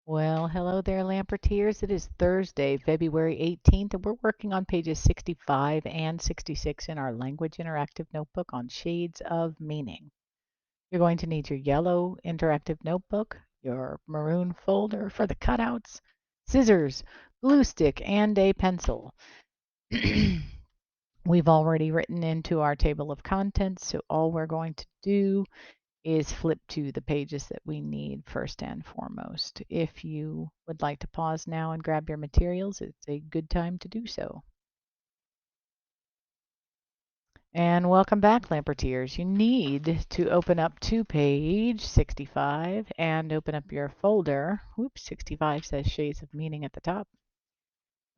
Well, hello there, Lamperteers. It is Thursday, February 18th, and we're working on pages 65 and 66 in our Language Interactive Notebook on Shades of Meaning. You're going to need your yellow interactive notebook, your maroon folder for the cutouts, scissors, glue stick, and a pencil. We've already written into our table of contents, so all we're going to do is flip to the pages that we need first and foremost. If you would like to pause now and grab your materials, it's a good time to do so. And welcome back, Lamperteers. You need to open up to page 65 and open up your folder. Oops, 65 says Shades of Meaning at the top.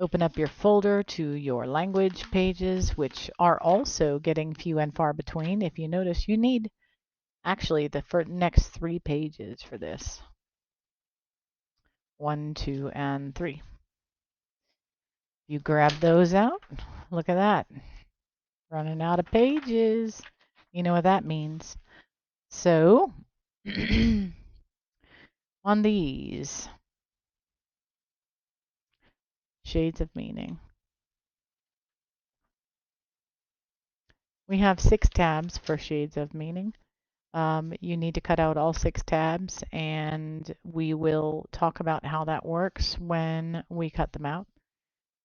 Open up your folder to your language pages, which are also getting few and far between. If you notice, you need actually the next 3 pages for this. 1, 2, and 3. You grab those out. Look at that. Running out of pages. You know what that means. So, on these shades of meaning, we have 6 tabs for shades of meaning. You need to cut out all 6 tabs, and we will talk about how that works when we cut them out.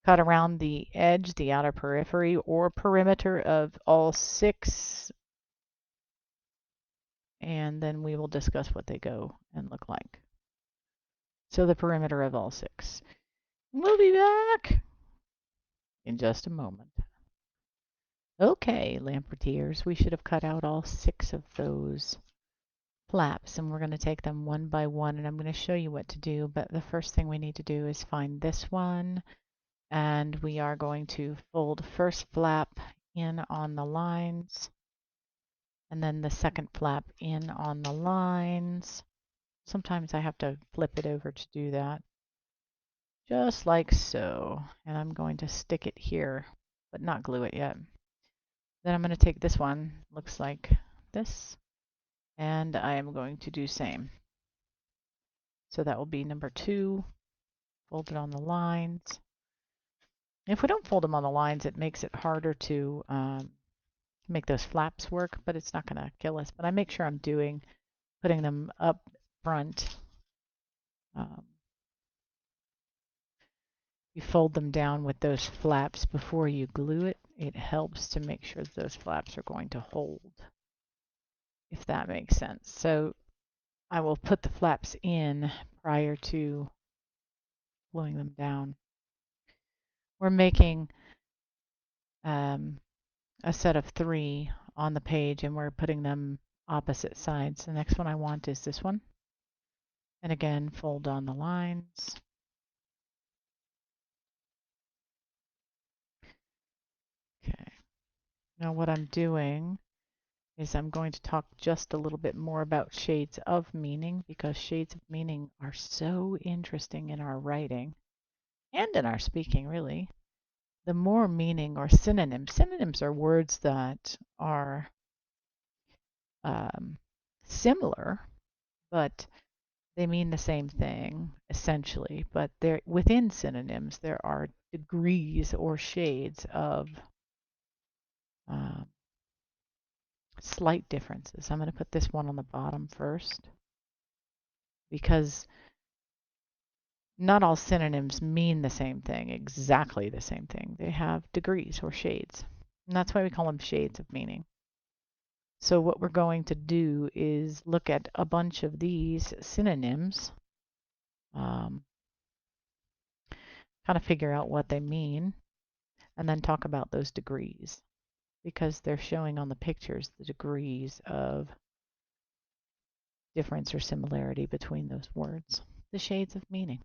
Cut around the edge, the outer periphery, or perimeter of all 6, and then we will discuss what they go and look like. So the perimeter of all 6. We'll be back in just a moment. Okay, Lamperteers, we should have cut out all 6 of those flaps, and we're going to take them one by one, and I'm going to show you what to do. But the first thing we need to do is find this one, and we are going to fold first flap in on the lines, and then the second flap in on the lines. Sometimes I have to flip it over to do that. Just like so. And I'm going to stick it here, but not glue it yet. Then I'm going to take this one, looks like this, and I am going to do same. So that will be number 2, fold it on the lines. If we don't fold them on the lines, it makes it harder to make those flaps work, but it's not going to kill us. But I make sure I'm putting them up front. You fold them down with those flaps before you glue it. It helps to make sure that those flaps are going to hold, if that makes sense. So I will put the flaps in prior to gluing them down. We're making a set of 3 on the page, and we're putting them opposite sides. The next one I want is this one. And again, fold on the lines. Okay. Now what I'm doing is I'm going to talk just a little bit more about shades of meaning, because shades of meaning are so interesting in our writing and in our speaking, really. The more meaning or synonyms are words that are similar, but they mean the same thing essentially. But within synonyms, there are degrees or shades of um, slight differences. I'm going to put this one on the bottom first, because not all synonyms mean the same thing, exactly the same thing. They have degrees or shades. And that's why we call them shades of meaning. So what we're going to do is look at a bunch of these synonyms, kind of figure out what they mean, and then talk about those degrees, because they're showing on the pictures the degrees of difference or similarity between those words, the shades of meaning.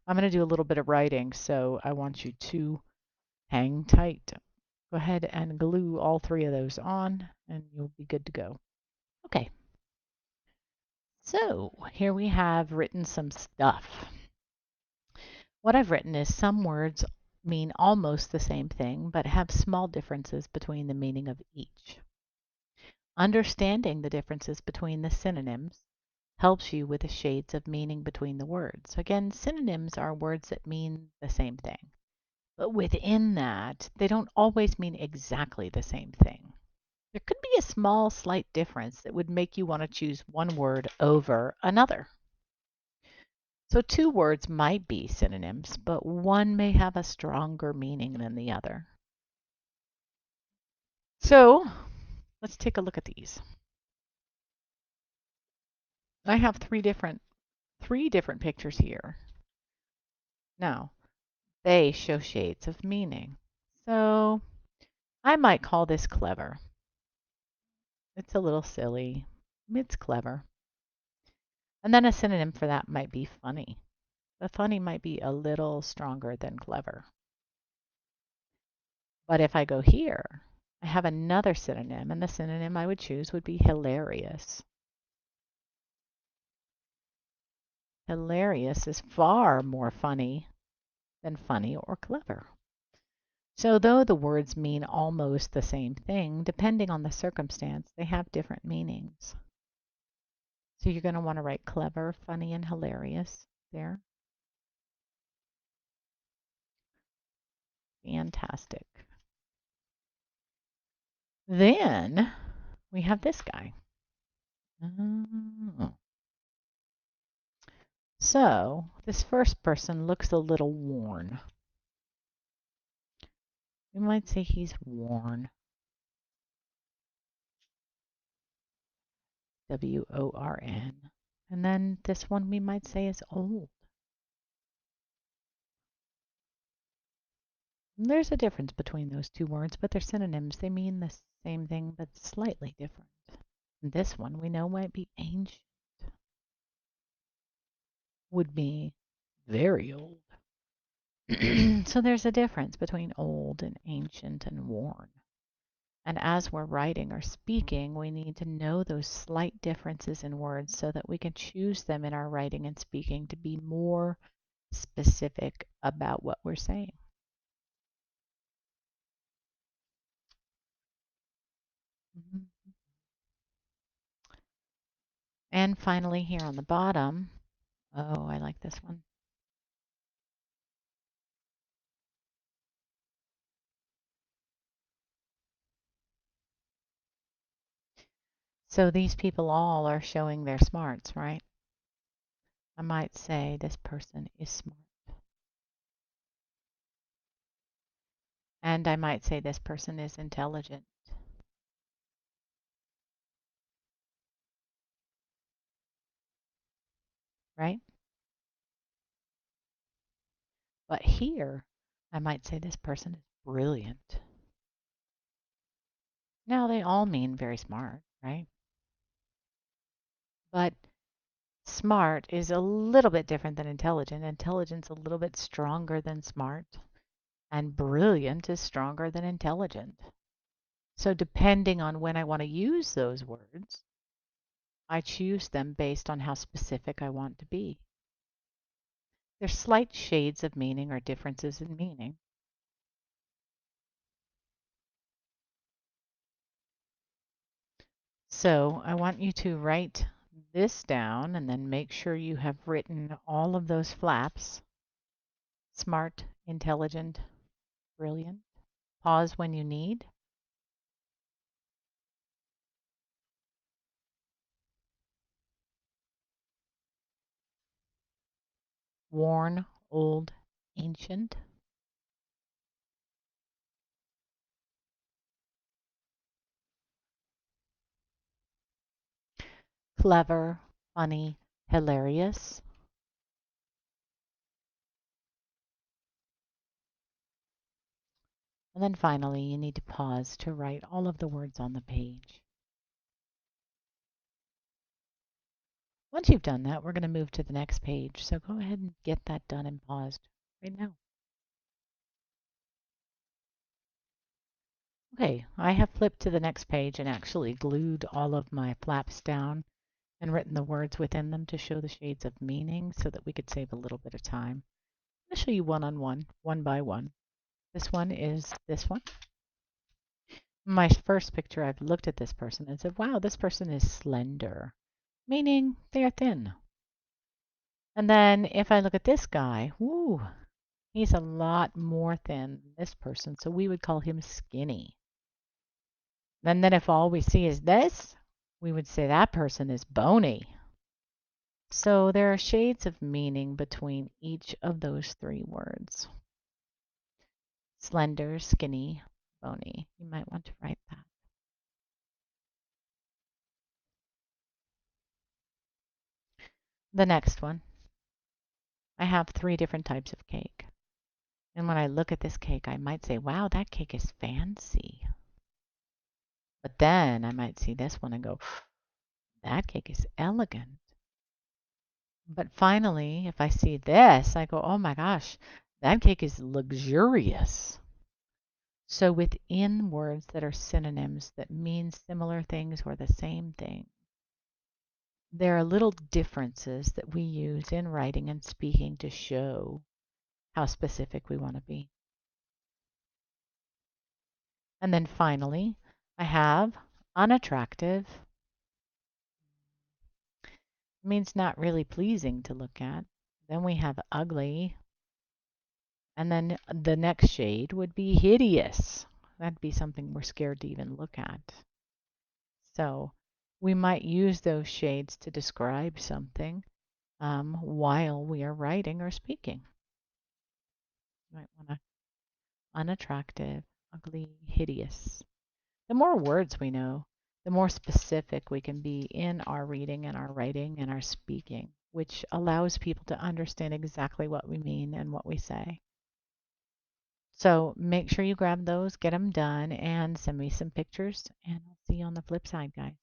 I'm going to do a little bit of writing, so I want you to hang tight. Go ahead and glue all 3 of those on, and you'll be good to go. Okay, so here we have written some stuff. What I've written is some words mean almost the same thing, but have small differences between the meaning of each. Understanding the differences between the synonyms helps you with the shades of meaning between the words. Again, synonyms are words that mean the same thing. But within that, they don't always mean exactly the same thing. There could be a small, slight difference that would make you want to choose one word over another. So two words might be synonyms, but one may have a stronger meaning than the other. So let's take a look at these. I have three different pictures here. Now, they show shades of meaning. So I might call this clever. It's a little silly. It's clever. And then a synonym for that might be funny. The funny might be a little stronger than clever. But if I go here, I have another synonym, and the synonym I would choose would be hilarious. Hilarious is far more funny than funny or clever. So though the words mean almost the same thing, depending on the circumstance, they have different meanings. So you're going to want to write clever, funny, and hilarious there. Fantastic. Then we have this guy. Oh. So this first person looks a little worn. We might say he's worn. W-O-R-N. And then this one we might say is old. And there's a difference between those two words, but they're synonyms. They mean the same thing, but slightly different. And this one we know might be ancient. Would be very old. So there's a difference between old and ancient and worn. And as we're writing or speaking, we need to know those slight differences in words so that we can choose them in our writing and speaking to be more specific about what we're saying. And finally here on the bottom, oh, I like this one. So these people all are showing their smarts, right? I might say this person is smart. And I might say this person is intelligent. Right? But here, I might say this person is brilliant. Now, they all mean very smart, right? But smart is a little bit different than intelligent. Intelligence a little bit stronger than smart. And brilliant is stronger than intelligent. So depending on when I want to use those words, I choose them based on how specific I want to be. There's slight shades of meaning or differences in meaning. So I want you to write this down and then make sure you have written all of those flaps. Smart, intelligent, brilliant. Pause when you need. Worn, old, ancient. Clever, funny, hilarious. And then finally, you need to pause to write all of the words on the page. Once you've done that, we're going to move to the next page. So go ahead and get that done and paused right now. Okay, I have flipped to the next page and actually glued all of my flaps down and written the words within them to show the shades of meaning so that we could save a little bit of time. I'm going to show you one on one, one by one. This one is this one. My first picture, I've looked at this person and said, wow, this person is slender. meaning they are thin. And then if I look at this guy, whoo, he's a lot more thin than this person, so we would call him skinny. And then if all we see is this, we would say that person is bony. So there are shades of meaning between each of those three words. Slender, skinny, bony. You might want to write that. The next one. I have 3 different types of cake. And when I look at this cake, I might say, wow, that cake is fancy. But then I might see this one and go, that cake is elegant. But finally, if I see this, I go, oh my gosh, that cake is luxurious. So within words that are synonyms that mean similar things or the same thing, there are little differences that we use in writing and speaking to show how specific we want to be. And then finally, I have unattractive, means not really pleasing to look at. Then we have ugly, and then the next shade would be hideous. That'd be something we're scared to even look at. So we might use those shades to describe something while we are writing or speaking. You might want to unattractive, ugly, hideous. The more words we know, the more specific we can be in our reading and our writing and our speaking, which allows people to understand exactly what we mean and what we say. So make sure you grab those, get them done, and send me some pictures, and I'll see you on the flip side, guys.